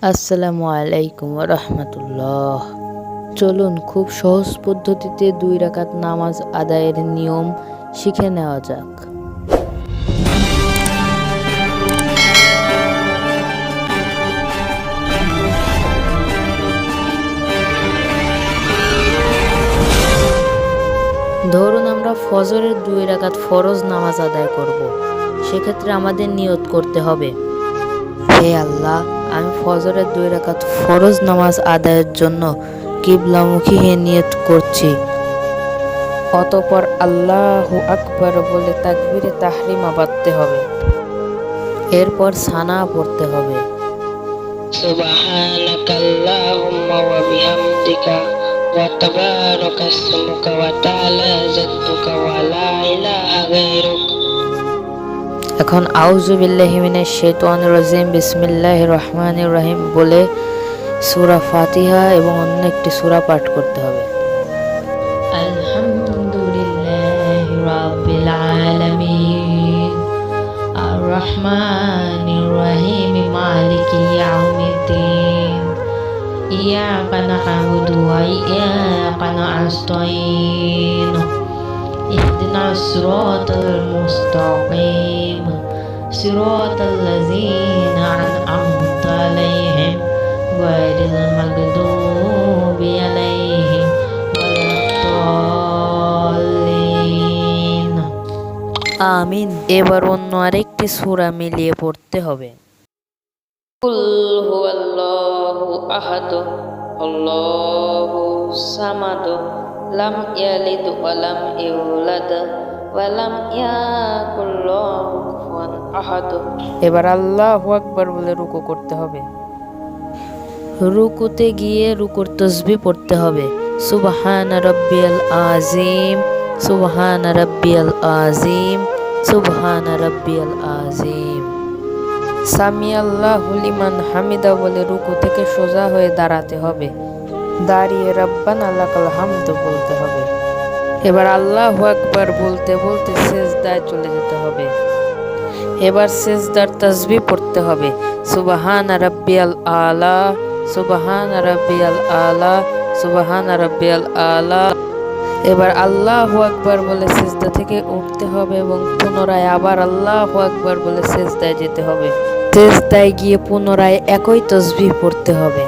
আসসালামু আলাইকুম রহমতুল্লাহ। চলুন খুব সহজ পদ্ধতিতে 2 রাকাত নামাজ আদায়ের নিয়ম শিখে নেওয়া যাক। ধরুন আমরা ফজরের 2 রাকাত ফরজ নামাজ আদায় করব। সেক্ষেত্রে আমাদের নিয়ত করতে হবে, হে আল্লাহ, আমি ফজরের 2 রাকাত ফরজ নামাজ আদায়ের জন্য কিবলামুখী হয়ে নিয়ত করছি। অতঃপর আল্লাহু আকবার বলে তাকবীরে তাহরিমা বাঁধতে হবে। এরপর সানা পড়তে হবে, সুবহানাকাল্লাহুম্মা ওয়া বিহামদিকা ওয়া তাবারাকা ইসমুকা ওয়া তাআলা জাদ্দুকা ওয়া লা ইলাহা গায়রুক। এখন আউযু বিল্লাহি মিনাশ শাইতানির রাজিম বিসমিল্লাহির রহমানির রহিম বলে সূরা ফাতিহা এবং অন্য একটি সূরা পাঠ করতে হবে। আলহামদুলিল্লাহি রাব্বিল আলামিন আর রহমানির রহিম মালিকি ইয়াউমিদ্দিন ইয়াকা না'বুদু ওয়া ইয়াকা নাস্তাঈন ইহদিনাস সিরাতাল মুস্তাকিম সিরাতাল লাযীনা আন'আমতা আলাইহিম গায়রিল মাগদুবি আলাইহিম ওয়ালাদ-দাল্লিন। আমিন। এবার অন্য আরেকটি সূরা মিলিয়ে পড়তে হবে। কুল হুয়াল্লাহু আহাদ আল্লাহু সামাদ লাম ইয়ালিদ ওয়া লাম ইউলাদ ওয়া লাম ইয়াকুল লাহু কুফুয়ান আহাদ। এবার আল্লাহু আকবার বলে রুকু করতে হবে। রুকুতে গিয়ে রুকুর তাসবিহ পড়তে হবে, সুবহানা রাব্বিয়াল আযীম, সুবহানা রাব্বিয়াল আযীম, সুবহানা রাব্বিয়াল আযীম। সামি আল্লাহু লিমান হামিদা বলে রুকু থেকে সোজা হয়ে দাঁড়াতে হবে। দাঁড়িয়ে রাব্বানা লাকাল হামদ বলতে হবে। এবার আল্লাহু আকবার বলতে বলতে সিজদায় চলে যেতে হবে। এবার সিজদার তাসবিহ পড়তে হবে, সুবহানা রাব্বিয়াল আলা, সুবহানা রাব্বিয়াল আলা, সুবহানা রাব্বিয়াল আলা। এবার আল্লাহু আকবার বলে সিজদা থেকে উঠতে হবে এবং পুনরায় আবার আল্লাহু আকবার বলে সিজদায় যেতে হবে। সিজদায় গিয়ে পুনরায় একই তাসবিহ পড়তে হবে।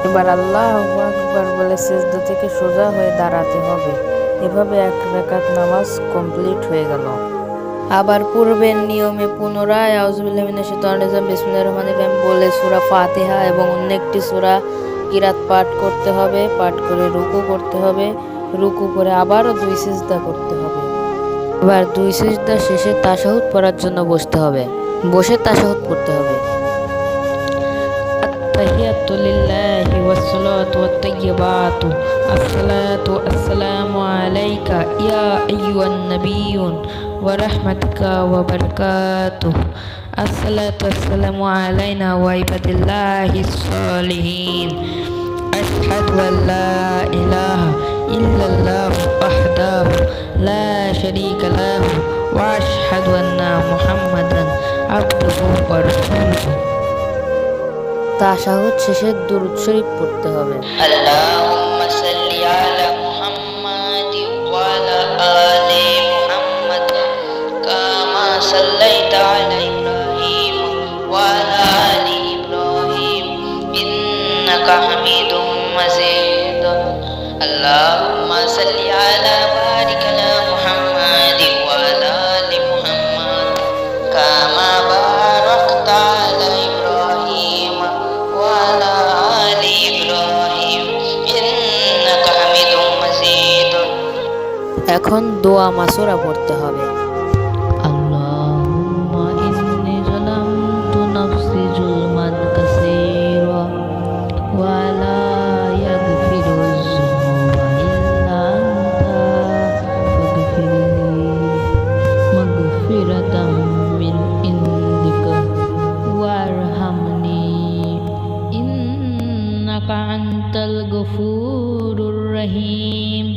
এবার আল্লাহু আকবার বলে সিজদা থেকে সোজা হয়ে দাঁড়াতে হবে। এভাবে 1 রাকাত নামাজ কমপ্লিট হয়ে গেল। আবার পূর্বের নিয়মে পুনরায় আউযু বিল্লাহি মিনাশ শাইতানির রাজিম বিসমিল্লাহির রহমানির রহিম বলে সূরা ফাতিহা এবং অন্য একটি সূরা কিরাত পাঠ করতে হবে। পাঠ করে রুকু করতে হবে। রুকু করে আবারও 2 সিজদা করতে হবে। এবার 2 সিজদা শেষে তাশাহুদ পড়ার জন্য বসতে হবে। বসে তাশাহুদ পড়তে হবে। আত-তাহিয়াতু লিল্লাহি ওয়াস-সালাতু ওয়াত-তাইয়্যিবাতু আসসালাতু আসসালামু আলাইকা ইয়া আইয়ুহান নাবিয়্যু ওয়া রাহমাতুকা ওয়া বারাকাতুহু আসসালাতু আসসালামু আলাইনা ওয়া ইবাদিল্লাহিস সালিহিন আশহাদু আল লা ইলাহা ইল্লাল্লাহু ওয়াহদাহু লা শারীকা লাহু ওয়া আশহাদু আন্না মুহাম্মাদান আবদুহু ওয়া রাসূলুহু। তাশাহুদ শেষে দুরূদ শরীফ পড়তে হবে। আল্লাহুম্মা সাল্লি আলা মুহাম্মাদি ওয়া আলা আলি মুহাম্মাদ কামা সাল্লাইতা আলা ইব্রাহিম ওয়া আলা আলি ইব্রাহিম ইন্নাকা হামিদুম মাজিদ। আল্লাহুম্মা সাল্লি আলা বারিক আলা মুহাম্মাদি ওয়া আলা আলি মুহাম্মাদ কামা বারাকতা আলা ইব্রাহিম ওয়া আলা আলি ইব্রাহিম ইন্নাকা হামিদুম মাজিদ। এখন দোয়া মাসুরা পড়তে হবে। আল্লাহুম্মা ইন্নী যালামতু নাফসি যুলমান কাসীরা ওয়া লা ইয়াগফিরুয যুনুবা ইল্লা আনতা ফাগফিরলি মাগফিরাতাম মিন ইনদিকা ওয়ারহামনি ইন্নাকা আনতাল গফুরুর রহিম।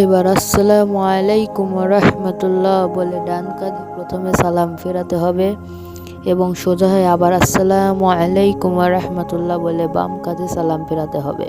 এবার আসসালামু আলাইকুম ওয়া রাহমাতুল্লাহ বলে ডান কাঁধে প্রথমে সালাম ফেরাতে হবে। এবং সোজা হয়ে আবার আসসালামু আলাইকুম ওয়া রাহমাতুল্লাহ বলে বাম কাঁধে সালাম ফেরাতে হবে।